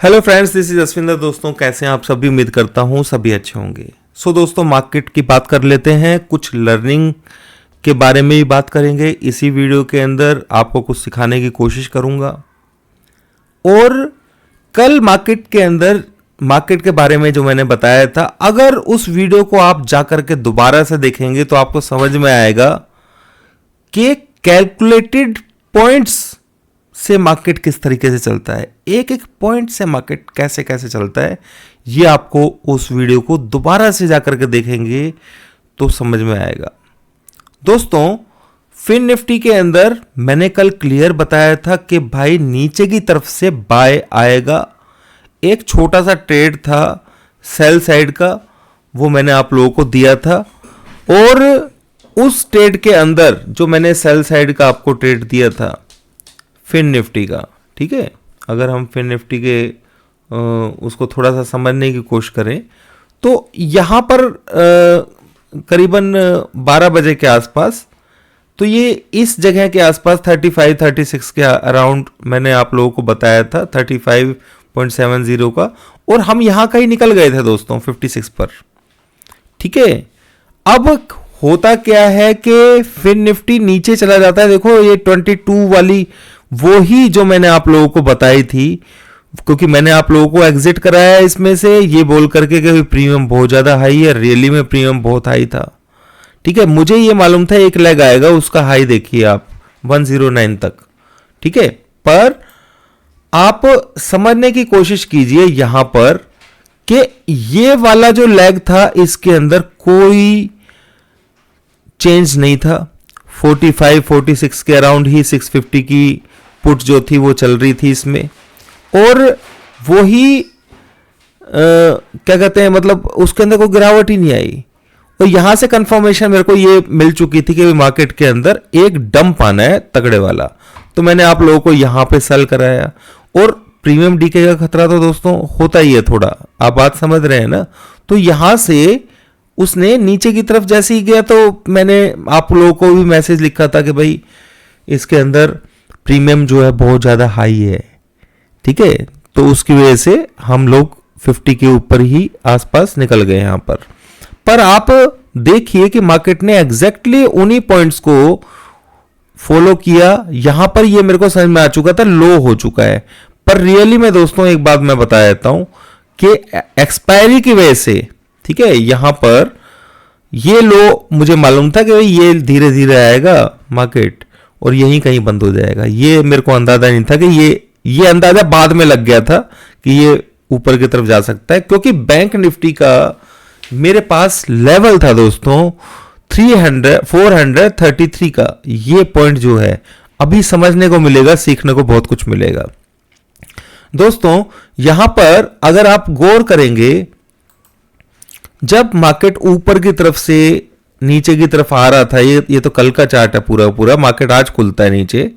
Hello friends, this is Ashwinder. दोस्तों कैसे हैं आप सभी? उम्मीद करता हूं सभी अच्छे होंगे। दोस्तों मार्केट की बात कर लेते हैं, कुछ लर्निंग के बारे में भी बात करेंगे। इसी वीडियो के अंदर आपको कुछ सिखाने की कोशिश करूंगा। और कल मार्केट के अंदर मार्केट के बारे में जो मैंने बताया था, अगर उस वीडियो को आप जा करके दोबारा से देखेंगे तो आपको समझ में आएगा कि कैलकुलेटेड पॉइंट्स से मार्केट किस तरीके से चलता है, एक एक पॉइंट से मार्केट कैसे कैसे चलता है। ये आपको उस वीडियो को दोबारा से जाकर के देखेंगे तो समझ में आएगा। दोस्तों फिन निफ्टी के अंदर मैंने कल क्लियर बताया था कि भाई नीचे की तरफ से बाय आएगा। एक छोटा सा ट्रेड था सेल साइड का, वो मैंने आप लोगों को दिया था। और उस ट्रेड के अंदर जो मैंने सेल साइड का आपको ट्रेड दिया था फिन निफ्टी का, ठीक है, अगर हम फिन निफ्टी के उसको थोड़ा सा समझने की कोशिश करें तो यहाँ पर करीबन 12 बजे के आसपास, तो ये इस जगह के आसपास 35-36 के अराउंड मैंने आप लोगों को बताया था 35.70 का, और हम यहाँ का ही निकल गए थे दोस्तों 56 पर, ठीक है। अब होता क्या है कि फिन निफ्टी नीचे चला जाता है। देखो ये 22 वाली वो ही जो मैंने आप लोगों को बताई थी, क्योंकि मैंने आप लोगों को एग्जिट कराया इसमें से ये बोल करके कि प्रीमियम बहुत ज्यादा हाई है। रियली में प्रीमियम बहुत हाई था, ठीक है। मुझे ये मालूम था एक लेग आएगा, उसका हाई देखिए आप 109 तक, ठीक है। पर आप समझने की कोशिश कीजिए यहां पर कि ये वाला जो लेग था इसके अंदर कोई चेंज नहीं था। 45-46 के अराउंड ही 650 की पुट जो थी वो चल रही थी इसमें, और वो ही क्या कहते हैं, मतलब उसके अंदर कोई गिरावट ही नहीं आई। और यहां से कंफर्मेशन मेरे को ये मिल चुकी थी कि मार्केट के अंदर एक डंप आना है तगड़े वाला, तो मैंने आप लोगों को यहां पे सेल कराया। और प्रीमियम डीके का खतरा तो दोस्तों होता ही है थोड़ा, आप बात समझ रहे हैं ना। तो यहां से उसने नीचे की तरफ जैसे ही गया तो मैंने आप लोगों को भी मैसेज लिखा था कि भाई इसके अंदर प्रीमियम जो है बहुत ज़्यादा हाई है, ठीक है। तो उसकी वजह से हम लोग 50 के ऊपर ही आसपास निकल गए यहाँ पर आप देखिए कि मार्केट ने एग्जैक्टली उन्हीं पॉइंट्स को फॉलो किया। यहां पर ये मेरे को समझ में आ चुका था लो हो चुका है। पर रियली में दोस्तों एक बात मैं बता देता हूं कि एक्सपायरी की वजह से, ठीक है, यहां पर ये लो मुझे मालूम था कि भाई ये धीरे धीरे आएगा मार्केट और यहीं कहीं बंद हो जाएगा। ये मेरे को अंदाजा नहीं था कि ये अंदाजा बाद में लग गया था कि ये ऊपर की तरफ जा सकता है, क्योंकि बैंक निफ्टी का मेरे पास लेवल था दोस्तों 433 का। ये पॉइंट जो है अभी समझने को मिलेगा, सीखने को बहुत कुछ मिलेगा दोस्तों। यहां पर अगर आप गौर करेंगे, जब मार्केट ऊपर की तरफ से नीचे की तरफ आ रहा था, ये तो कल का चार्ट है पूरा मार्केट आज खुलता है नीचे,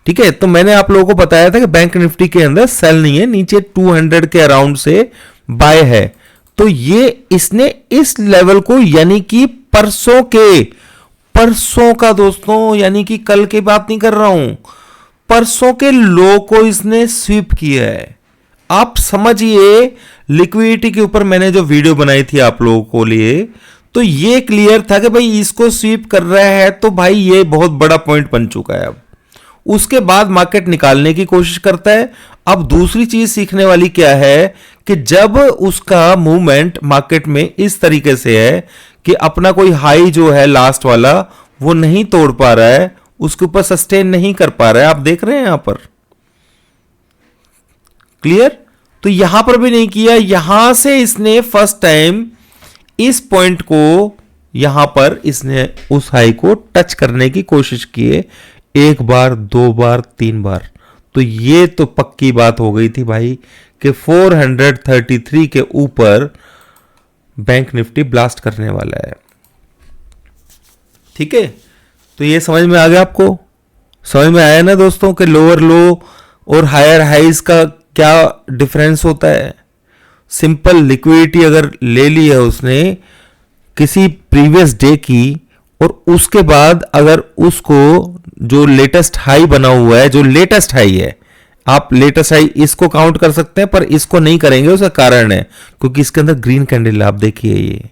ठीक है। तो मैंने आप लोगों को बताया था कि बैंक निफ्टी के अंदर सेल नहीं है, नीचे 200 के अराउंड से बाय है। तो ये इसने इस लेवल को, यानी कि परसों का दोस्तों, यानी कि कल की बात नहीं कर रहा हूं, परसों के लो को इसने स्वीप किया है। आप समझिए लिक्विडिटी के ऊपर मैंने जो वीडियो बनाई थी आप लोगों को लिए, तो ये क्लियर था कि भाई इसको स्वीप कर रहा है, तो भाई ये बहुत बड़ा पॉइंट बन चुका है। अब उसके बाद मार्केट निकालने की कोशिश करता है। अब दूसरी चीज सीखने वाली क्या है कि जब उसका मूवमेंट मार्केट में इस तरीके से है कि अपना कोई हाई जो है लास्ट वाला वो नहीं तोड़ पा रहा है, उसके ऊपर सस्टेन नहीं कर पा रहा है, आप देख रहे हैं यहां पर क्लियर। तो यहां पर भी नहीं किया, यहां से इसने फर्स्ट टाइम इस पॉइंट को, यहां पर इसने उस हाई को टच करने की कोशिश की है, 1 बार 2 बार 3 बार। तो ये तो पक्की बात हो गई थी भाई कि 433 के ऊपर बैंक निफ्टी ब्लास्ट करने वाला है, ठीक है। तो ये समझ में आ गया आपको? समझ में आया ना दोस्तों कि लोअर लो और हायर हाइज का क्या डिफरेंस होता है। सिंपल लिक्विडिटी अगर ले ली है उसने किसी प्रीवियस डे की, और उसके बाद अगर उसको जो लेटेस्ट हाई बना हुआ है, जो लेटेस्ट हाई है, आप लेटेस्ट हाई इसको काउंट कर सकते हैं, पर इसको नहीं करेंगे। उसका कारण है क्योंकि इसके अंदर ग्रीन कैंडल, आप देखिए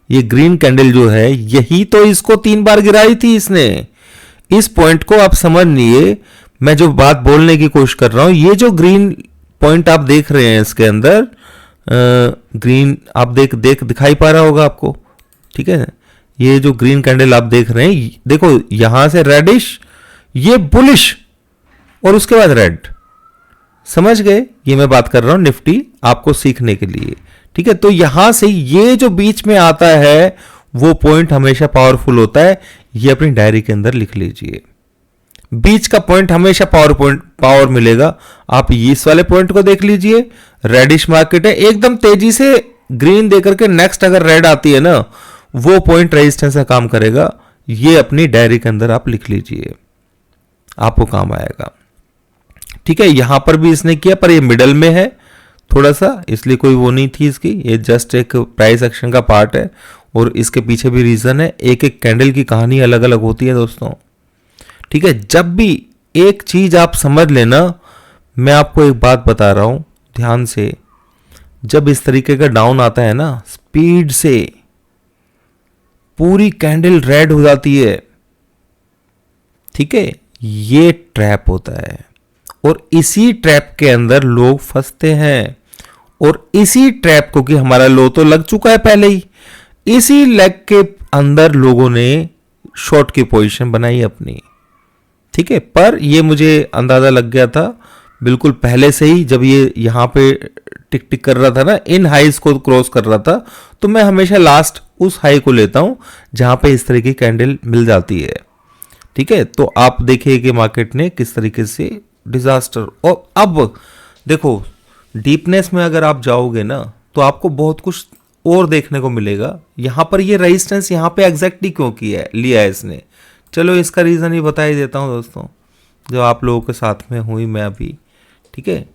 ये ग्रीन कैंडल जो है, यही तो इसको 3 बार गिराई थी इसने। इस पॉइंट को आप समझ लिए, मैं जो बात बोलने की कोशिश कर रहा हूं, ये जो ग्रीन पॉइंट आप देख रहे हैं इसके अंदर, ग्रीन आप दिखाई पा रहा होगा आपको, ठीक है। ये जो ग्रीन कैंडल आप देख रहे हैं, देखो यहां से रेडिश, ये बुलिश, और उसके बाद रेड। समझ गए? ये मैं बात कर रहा हूं निफ्टी आपको सीखने के लिए, ठीक है। तो यहां से ये जो बीच में आता है वो पॉइंट हमेशा पावरफुल होता है। ये अपनी डायरी के अंदर लिख लीजिए, बीच का पॉइंट हमेशा पावर मिलेगा। आप इस वाले पॉइंट को देख लीजिए, रेडिश मार्केट है, एकदम तेजी से ग्रीन देकर के नेक्स्ट अगर रेड आती है ना, वो पॉइंट रेजिस्टेंस का काम करेगा। ये अपनी डायरी के अंदर आप लिख लीजिए, आपको काम आएगा, ठीक है। यहां पर भी इसने किया, पर ये मिडल में है थोड़ा सा, इसलिए कोई वो नहीं थी इसकी, ये जस्ट एक प्राइस एक्शन का पार्ट है, और इसके पीछे भी रीजन है। एक एक कैंडल की कहानी अलग अलग होती है दोस्तों, ठीक है। जब भी एक चीज आप समझ लेना, मैं आपको एक बात बता रहा हूं ध्यान से, जब इस तरीके का डाउन आता है ना, स्पीड से पूरी कैंडल रेड हो जाती है, ठीक है। ये ट्रैप होता है, और इसी ट्रैप के अंदर लोग फंसते हैं, और इसी ट्रैप को, कि हमारा लो तो लग चुका है पहले ही, इसी लेग के अंदर लोगों ने शॉर्ट की पोजीशन बनाई अपनी, ठीक है। पर ये मुझे अंदाजा लग गया था बिल्कुल पहले से ही, जब ये यहां पे टिक टिक कर रहा था ना, इन हाइज को क्रॉस कर रहा था, तो मैं हमेशा लास्ट उस हाई को लेता हूं जहां पे इस तरह की कैंडल मिल जाती है, ठीक है। तो आप देखिए कि मार्केट ने किस तरीके से डिजास्टर, और अब देखो डीपनेस में अगर आप जाओगे ना, तो आपको बहुत कुछ और देखने को मिलेगा। यहां पर ये रेजिस्टेंस यहां पे एग्जैक्टली क्यों लिया है इसने, चलो इसका रीजन ही बता ही देता हूं दोस्तों, जो आप लोगों के साथ में हुई मैं अभी, ठीक है।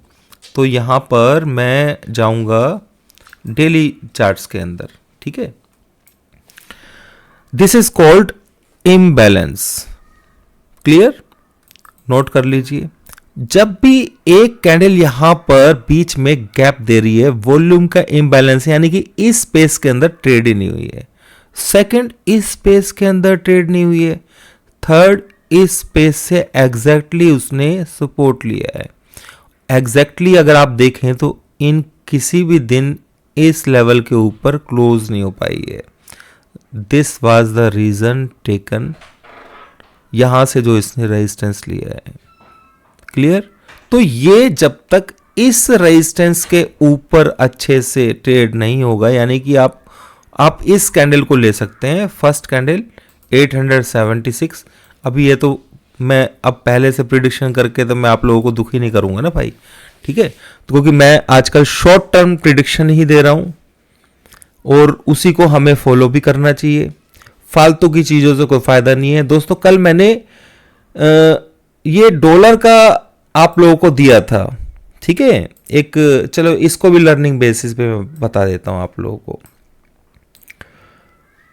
तो यहां पर मैं जाऊंगा डेली चार्ट्स के अंदर, ठीक है। This is called imbalance, clear, note कर लीजिए। जब भी एक कैंडल यहां पर बीच में गैप दे रही है, वॉल्यूम का इम्बैलेंस, यानी कि इस स्पेस के अंदर ट्रेड ही नहीं हुई है। सेकंड, इस स्पेस के अंदर ट्रेड नहीं हुई है। थर्ड, इस स्पेस से एग्जैक्टली उसने सपोर्ट लिया है। एग्जैक्टली अगर आप देखें तो इन किसी भी दिन इस लेवल के ऊपर क्लोज नहीं हो पाई है। This was the reason taken, यहां से जो इसने रेजिस्टेंस लिया है, क्लियर। तो ये जब तक इस रेजिस्टेंस के ऊपर अच्छे से ट्रेड नहीं होगा, यानी कि आप इस कैंडल को ले सकते हैं, फर्स्ट कैंडल 876। अभी ये तो मैं अब पहले से प्रिडिक्शन करके तो मैं आप लोगों को दुखी नहीं करूंगा ना भाई, ठीक है। तो क्योंकि मैं आजकल शॉर्ट टर्म प्रिडिक्शन ही दे रहा हूं, और उसी को हमें फॉलो भी करना चाहिए, फालतू की चीजों से कोई फायदा नहीं है दोस्तों। कल मैंने ये डॉलर का आप लोगों को दिया था, ठीक है, एक, चलो इसको भी लर्निंग बेसिस पे मैं बता देता हूं आप लोगों को।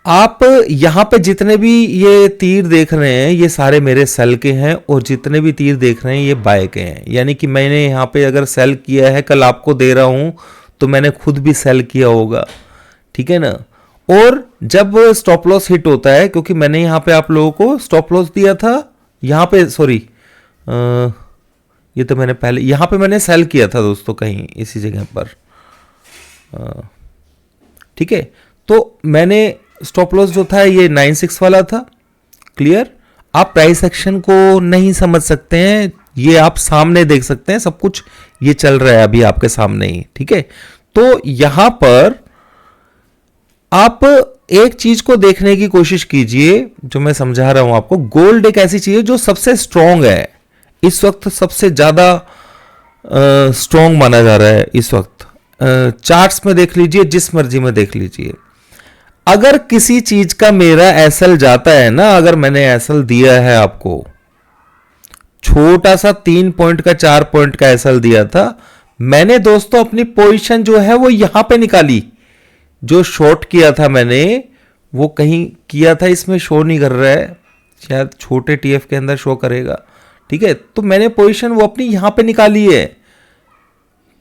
आप यहां पे जितने भी ये तीर देख रहे हैं, ये सारे मेरे सेल के हैं, और जितने भी तीर देख रहे हैं ये बाय के हैं, यानी कि मैंने यहां पे अगर सेल किया है, कल आपको दे रहा हूं, तो मैंने खुद भी सेल किया होगा, ठीक है ना। और जब स्टॉप लॉस हिट होता है, क्योंकि मैंने यहां पे आप लोगों को स्टॉप लॉस दिया था, यहां पे सॉरी, ये तो मैंने पहले यहां पे मैंने सेल किया था दोस्तों, कहीं इसी जगह पर, ठीक है। तो मैंने स्टॉप लॉस जो था ये 96 वाला था, क्लियर। आप प्राइस एक्शन को नहीं समझ सकते हैं, ये आप सामने देख सकते हैं, सब कुछ ये चल रहा है अभी आपके सामने ही, ठीक है। तो यहां पर आप एक चीज को देखने की कोशिश कीजिए, जो मैं समझा रहा हूं आपको। गोल्ड एक ऐसी चीज है जो सबसे स्ट्रांग है इस वक्त, सबसे ज्यादा स्ट्रांग माना जा रहा है इस वक्त। चार्ट्स में देख लीजिए, जिस मर्जी में देख लीजिए। अगर किसी चीज का मेरा एसएल जाता है ना, अगर मैंने एसएल दिया है आपको, छोटा सा 3 पॉइंट का 4 पॉइंट का एसएल दिया था मैंने दोस्तों, अपनी पोजीशन जो है वो यहां पे निकाली। जो शॉर्ट किया था मैंने, वो कहीं किया था, इसमें शो नहीं कर रहा है, शायद छोटे टीएफ के अंदर शो करेगा, ठीक है, तो मैंने पोजीशन वो अपनी यहां पे निकाली है,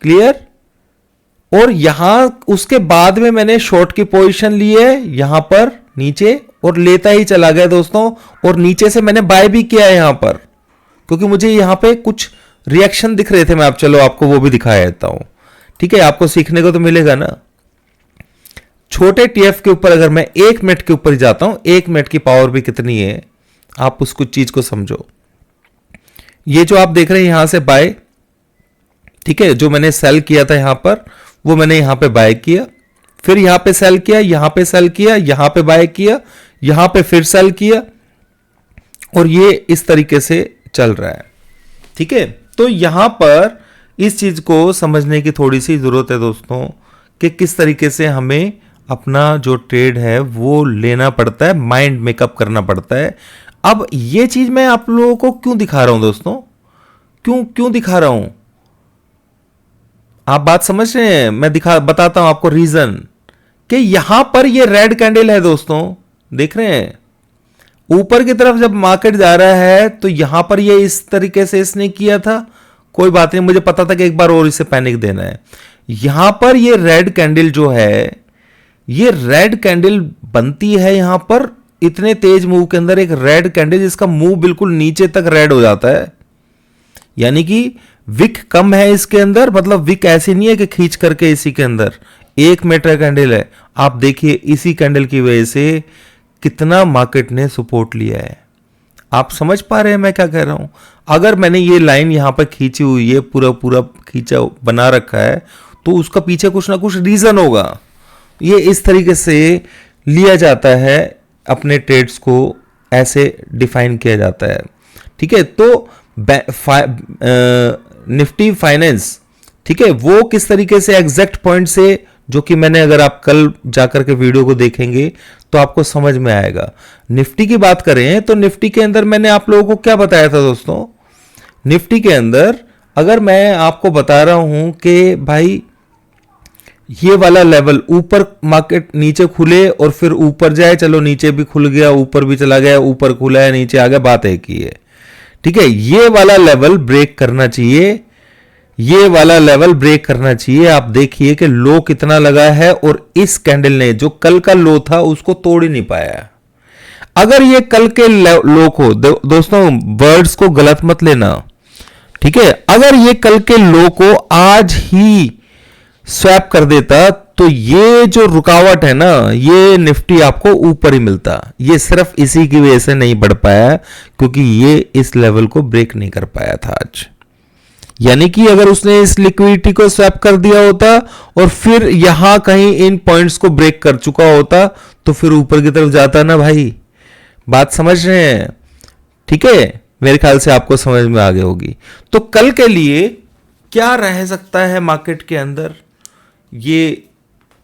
क्लियर। और यहां उसके बाद में मैंने शॉर्ट की पोजीशन ली है यहां पर नीचे, और लेता ही चला गया दोस्तों, और नीचे से मैंने बाय भी किया है यहां पर, क्योंकि मुझे यहां पे कुछ रिएक्शन दिख रहे थे। मैं आप चलो आपको वो भी दिखा देता हूं, ठीक है, आपको सीखने को तो मिलेगा ना। छोटे टीएफ के ऊपर अगर मैं 1 मिनट के ऊपर जाता हूं, 1 मिनट की पावर भी कितनी है, आप उस कुछ चीज को समझो। ये जो आप देख रहे हैं यहां से बाय, ठीक है, जो मैंने सेल किया था यहां पर, वो मैंने यहां पे बाय किया, फिर यहां पे सेल किया, यहां पे सेल किया, यहां पे बाय किया, यहां पे फिर सेल किया, और ये इस तरीके से चल रहा है, ठीक है। तो यहां पर इस चीज को समझने की थोड़ी सी जरूरत है दोस्तों, कि किस तरीके से हमें अपना जो ट्रेड है वो लेना पड़ता है, माइंड मेकअप करना पड़ता है। अब ये चीज मैं आप लोगों को क्यों दिखा रहा हूं दोस्तों, क्यों क्यों दिखा रहा हूं, आप बात समझ रहे हैं। मैं बताता हूं आपको रीजन, कि यहां पर ये रेड कैंडल है दोस्तों, देख रहे हैं, ऊपर की तरफ जब मार्केट जा रहा है तो यहां पर ये इस तरीके से इसने किया था, कोई बात नहीं, मुझे पता था कि एक बार और इसे पैनिक देना है। यहां पर ये रेड कैंडल जो है, ये रेड कैंडल बनती है यहां पर इतने तेज मूव के अंदर, एक रेड कैंडल जिसका मूव बिल्कुल नीचे तक रेड हो जाता है, यानी कि विक कम है इसके अंदर, मतलब विक ऐसी नहीं है कि खींच करके इसी के अंदर 1 मीटर कैंडल है। आप देखिए इसी कैंडल की वजह से कितना मार्केट ने सपोर्ट लिया है। आप समझ पा रहे हैं मैं क्या कह रहा हूं। अगर मैंने ये लाइन यहां पर खींची हुई है, पूरा पूरा खींचा बना रखा है, तो उसका पीछे कुछ ना कुछ रीजन होगा। ये इस तरीके से लिया जाता है, अपने ट्रेड्स को ऐसे डिफाइन किया जाता है, ठीक है। तो निफ्टी फाइनेंस, ठीक है, वो किस तरीके से एग्जैक्ट पॉइंट से, जो कि मैंने, अगर आप कल जाकर के वीडियो को देखेंगे तो आपको समझ में आएगा। निफ्टी की बात करें तो निफ्टी के अंदर मैंने आप लोगों को क्या बताया था दोस्तों, निफ्टी के अंदर अगर मैं आपको बता रहा हूं कि भाई ये वाला लेवल ऊपर, मार्केट नीचे खुले और फिर ऊपर जाए, चलो नीचे भी खुल गया, ऊपर भी चला गया, ऊपर खुला है, नीचे आ गया, बात एक ही है, ठीक है। ये वाला लेवल ब्रेक करना चाहिए, ये वाला लेवल ब्रेक करना चाहिए। आप देखिए कि लो कितना लगा है, और इस कैंडल ने जो कल का लो था उसको तोड़ ही नहीं पाया। अगर ये कल के लो को, दोस्तों वर्ड्स को गलत मत लेना, ठीक है, अगर ये कल के लो को आज ही स्वैप कर देता तो ये जो रुकावट है ना, ये निफ्टी आपको ऊपर ही मिलता। ये सिर्फ इसी की वजह से नहीं बढ़ पाया क्योंकि ये इस लेवल को ब्रेक नहीं कर पाया था आज। यानी कि अगर उसने इस लिक्विडिटी को स्वैप कर दिया होता और फिर यहां कहीं इन पॉइंट्स को ब्रेक कर चुका होता तो फिर ऊपर की तरफ जाता ना भाई। बात समझ रहे हैं, ठीक है, मेरे ख्याल से आपको समझ में आ गई होगी। तो कल के लिए क्या रह सकता है मार्केट के अंदर, ये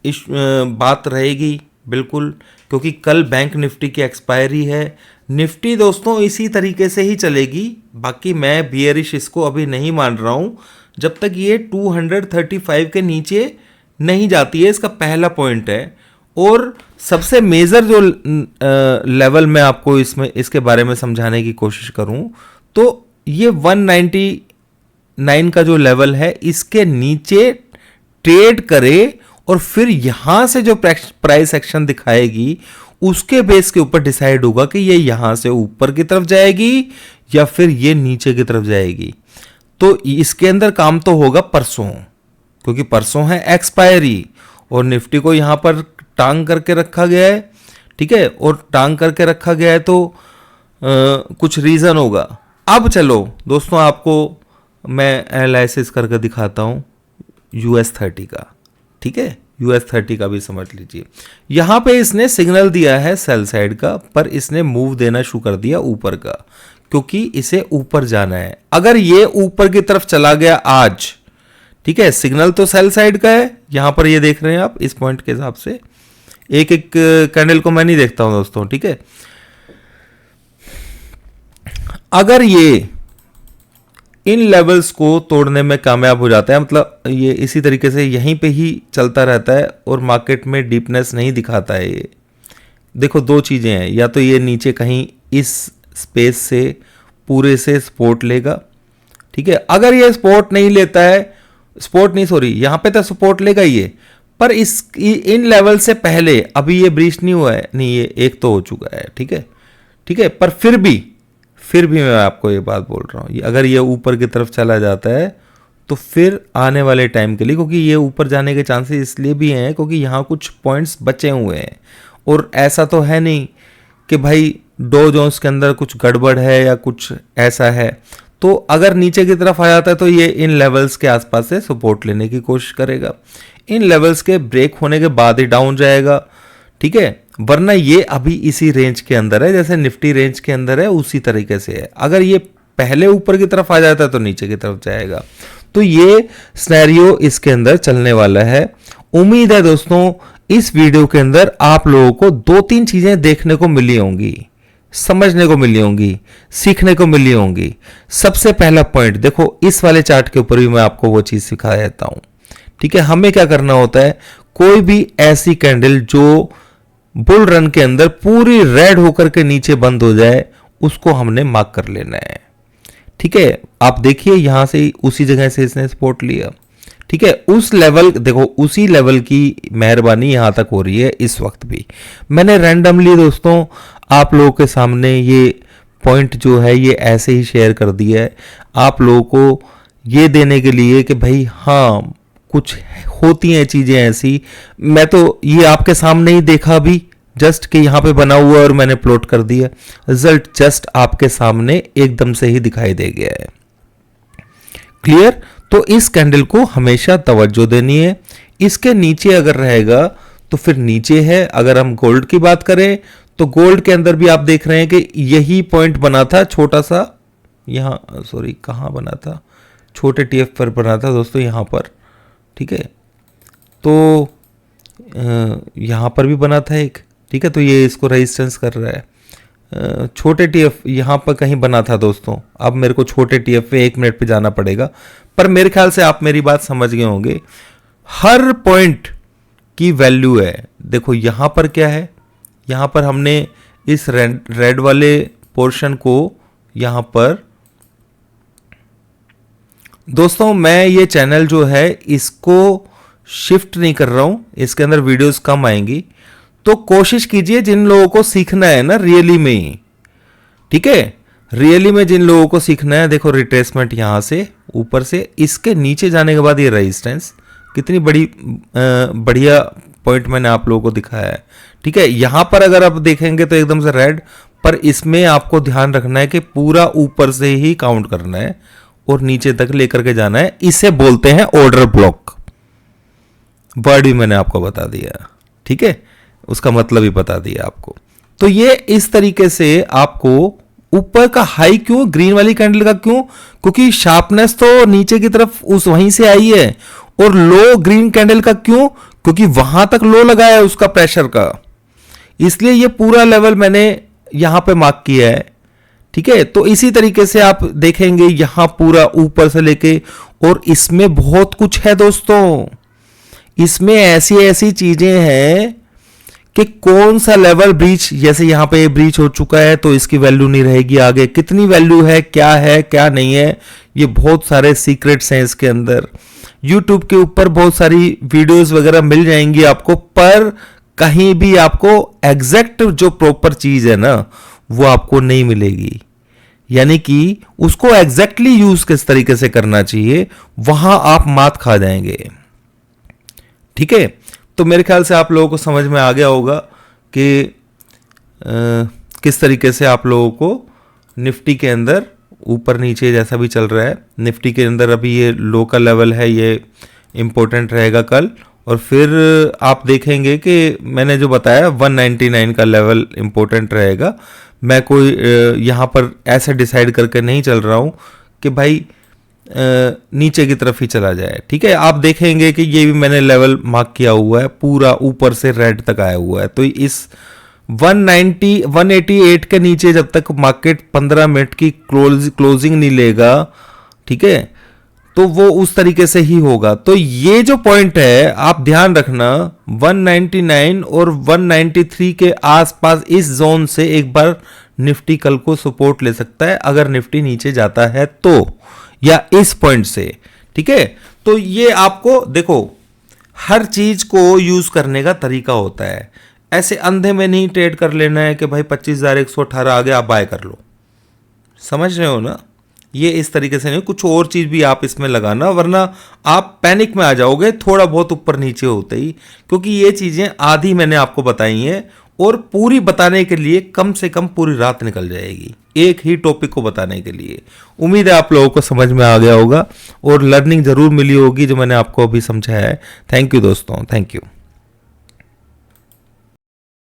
इस बात रहेगी बिल्कुल, क्योंकि कल बैंक निफ्टी की एक्सपायरी है। निफ्टी दोस्तों इसी तरीके से ही चलेगी, बाकी मैं बियरिश इसको अभी नहीं मान रहा हूं जब तक ये 235 के नीचे नहीं जाती है, इसका पहला पॉइंट है। और सबसे मेजर जो लेवल मैं आपको इसके बारे में समझाने की कोशिश करूं तो ये 199 का जो लेवल है, इसके नीचे ट्रेड करे और फिर यहां से जो प्राइस एक्शन दिखाएगी उसके बेस के ऊपर डिसाइड होगा कि ये यहां से ऊपर की तरफ जाएगी या फिर ये नीचे की तरफ जाएगी। तो इसके अंदर काम तो होगा परसों, क्योंकि परसों है एक्सपायरी और निफ्टी को यहां पर टांग करके रखा गया है, ठीक है, और टांग करके रखा गया है तो कुछ रीजन होगा। अब चलो दोस्तों आपको मैं एनालिसिस करके दिखाता हूं US30 का, ठीक है, US30 का भी समझ लीजिए। यहां पे इसने सिग्नल दिया है सेल साइड का, पर इसने मूव देना शुरू कर दिया ऊपर का, क्योंकि इसे ऊपर जाना है। अगर ये ऊपर की तरफ चला गया आज, ठीक है, सिग्नल तो सेल साइड का है, यहां पर ये देख रहे हैं आप इस पॉइंट के हिसाब से, एक एक कैंडल को मैं नहीं देखता हूं दोस्तों, ठीक है। अगर ये इन लेवल्स को तोड़ने में कामयाब हो जाता है, मतलब ये इसी तरीके से यहीं पे ही चलता रहता है और मार्केट में डीपनेस नहीं दिखाता है, ये देखो दो चीजें हैं, या तो ये नीचे कहीं इस स्पेस से पूरे से सपोर्ट लेगा। ठीक है, अगर ये सपोर्ट नहीं लेता है, सपोर्ट नहीं सॉरी यहां पे तो सपोर्ट लेगा ये, पर इन लेवल से पहले अभी ये ब्रीच नहीं हुआ है, नहीं ये एक तो हो चुका है। ठीक है, ठीक है, पर फिर भी मैं आपको ये बात बोल रहा हूं, अगर ये ऊपर की तरफ चला जाता है तो फिर आने वाले टाइम के लिए, क्योंकि ये ऊपर जाने के चांसेस इसलिए भी हैं क्योंकि यहाँ कुछ पॉइंट्स बचे हुए हैं, और ऐसा तो है नहीं कि भाई डो जोन्स के अंदर कुछ गड़बड़ है या कुछ ऐसा है। तो अगर नीचे की तरफ आ जाता है तो ये इन लेवल्स के आसपास से सपोर्ट लेने की कोशिश करेगा, इन लेवल्स के ब्रेक होने के बाद ही डाउन जाएगा। ठीक है, वरना ये अभी इसी रेंज के अंदर है, जैसे निफ्टी रेंज के अंदर है उसी तरीके से है। अगर ये पहले ऊपर की तरफ आ जाता है तो नीचे की तरफ जाएगा। तो ये सिनेरियो इसके अंदर चलने वाला है। उम्मीद है दोस्तों इस वीडियो के अंदर आप लोगों को 2-3 चीजें देखने को मिली होंगी, समझने को मिली होंगी, सीखने को मिली होंगी। सबसे पहला पॉइंट देखो, इस वाले चार्ट के ऊपर भी मैं आपको वो चीज सिखा देता हूं। ठीक है, हमें क्या करना होता है, कोई भी ऐसी कैंडल जो बुल रन के अंदर पूरी रेड होकर के नीचे बंद हो जाए उसको हमने मार्क कर लेना है। ठीक है, आप देखिए यहां से उसी जगह से इसने सपोर्ट लिया। ठीक है, उस लेवल देखो, उसी लेवल की मेहरबानी यहां तक हो रही है इस वक्त भी। मैंने रैंडमली दोस्तों आप लोगों के सामने ये पॉइंट जो है ये ऐसे ही शेयर कर दिया है आप लोगों को ये देने के लिए कि भाई हाँ कुछ होती हैं चीजें ऐसी। मैं तो ये आपके सामने ही देखा भी, जस्ट कि यहां पे बना हुआ और मैंने प्लॉट कर दिया, रिजल्ट जस्ट आपके सामने एकदम से ही दिखाई दे गया है। क्लियर? तो इस कैंडल को हमेशा तवज्जो देनी है। इसके नीचे अगर रहेगा तो फिर नीचे है। अगर हम गोल्ड की बात करें तो गोल्ड के अंदर भी आप देख रहे हैं कि यही पॉइंट बना था छोटा सा, यहां सॉरी कहां बना था, छोटे टीएफ पर बना था दोस्तों यहां पर। ठीक है, तो यहां पर भी बना था एक। ठीक है, तो ये इसको रेजिस्टेंस कर रहा है। छोटे टीएफ यहां पर कहीं बना था दोस्तों। अब मेरे को छोटे टीएफ पे 1 मिनट पे जाना पड़ेगा, पर मेरे ख्याल से आप मेरी बात समझ गए होंगे। हर पॉइंट की वैल्यू है। देखो यहां पर क्या है, यहां पर हमने इस रेड वाले पोर्शन को यहां पर दोस्तों, मैं ये चैनल जो है इसको शिफ्ट नहीं कर रहा हूं, इसके अंदर वीडियोस कम आएंगी। तो कोशिश कीजिए जिन लोगों को सीखना है ना रियली में ही, ठीक है, रियली में जिन लोगों को सीखना है, देखो रिट्रेसमेंट यहां से ऊपर से इसके नीचे जाने के बाद ये रेजिस्टेंस, कितनी बढ़िया पॉइंट मैंने आप लोगों को दिखाया है। ठीक है, यहां पर अगर आप देखेंगे तो एकदम से रेड, पर इसमें आपको ध्यान रखना है कि पूरा ऊपर से ही काउंट करना है और नीचे तक लेकर के जाना है। इसे बोलते हैं ऑर्डर ब्लॉक। वर्ड भी मैंने आपको बता दिया, ठीक है, उसका मतलब भी बता दिया आपको। तो ये इस तरीके से आपको ऊपर का हाई क्यों, ग्रीन वाली कैंडल का क्यों, क्योंकि शार्पनेस तो नीचे की तरफ उस वहीं से आई है। और लो ग्रीन कैंडल का क्यों, क्योंकि वहां तक लो लगाया है उसका प्रेशर का, इसलिए ये पूरा लेवल मैंने यहां पे मार्क किया है। ठीक है, तो इसी तरीके से आप देखेंगे यहां पूरा ऊपर से लेके, और इसमें बहुत कुछ है दोस्तों, इसमें ऐसी ऐसी चीजें हैं कि कौन सा लेवल ब्रीच, जैसे यहां पे ब्रीच हो चुका है तो इसकी वैल्यू नहीं रहेगी, आगे कितनी वैल्यू है क्या नहीं है, ये बहुत सारे सीक्रेट्स हैं इसके अंदर। YouTube के ऊपर बहुत सारी वीडियोस वगैरह मिल जाएंगी आपको, पर कहीं भी आपको एग्जैक्ट जो प्रॉपर चीज है ना वो आपको नहीं मिलेगी। यानी कि उसको एग्जैक्टली यूज किस तरीके से करना चाहिए वहां आप मात खा जाएंगे। ठीक है, तो मेरे ख्याल से आप लोगों को समझ में आ गया होगा कि किस तरीके से आप लोगों को निफ्टी के अंदर ऊपर नीचे जैसा भी चल रहा है, निफ्टी के अंदर अभी ये लो का लेवल है, ये इंपॉर्टेंट रहेगा कल। और फिर आप देखेंगे कि मैंने जो बताया 199 का लेवल इंपॉर्टेंट रहेगा। मैं कोई यहाँ पर ऐसे डिसाइड करके नहीं चल रहा हूँ कि भाई नीचे की तरफ ही चला जाए। ठीक है, आप देखेंगे कि ये भी मैंने लेवल मार्क किया हुआ है, पूरा ऊपर से रेड तक आया हुआ है। तो इस 188 के नीचे जब तक मार्केट 15 मिनट की क्लोजिंग नहीं लेगा, ठीक है, तो वो उस तरीके से ही होगा। तो ये जो पॉइंट है आप ध्यान रखना, 199 और 193 के आसपास इस जोन से एक बार निफ्टी कल को सपोर्ट ले सकता है अगर निफ्टी नीचे जाता है तो, या इस पॉइंट से, ठीक है। तो ये आपको देखो, हर चीज को यूज करने का तरीका होता है। ऐसे अंधे में नहीं ट्रेड कर लेना है कि भाई 25,118 आ गया आप बाय कर लो, समझ रहे हो ना। ये इस तरीके से नहीं, कुछ और चीज भी आप इसमें लगाना, वरना आप पैनिक में आ जाओगे थोड़ा बहुत ऊपर नीचे होते ही। क्योंकि ये चीजें आधी मैंने आपको बताई हैं और पूरी बताने के लिए कम से कम पूरी रात निकल जाएगी एक ही टॉपिक को बताने के लिए। उम्मीद है आप लोगों को समझ में आ गया होगा और लर्निंग जरूर मिली होगी जो मैंने आपको अभी समझाया है। थैंक यू दोस्तों, थैंक यू।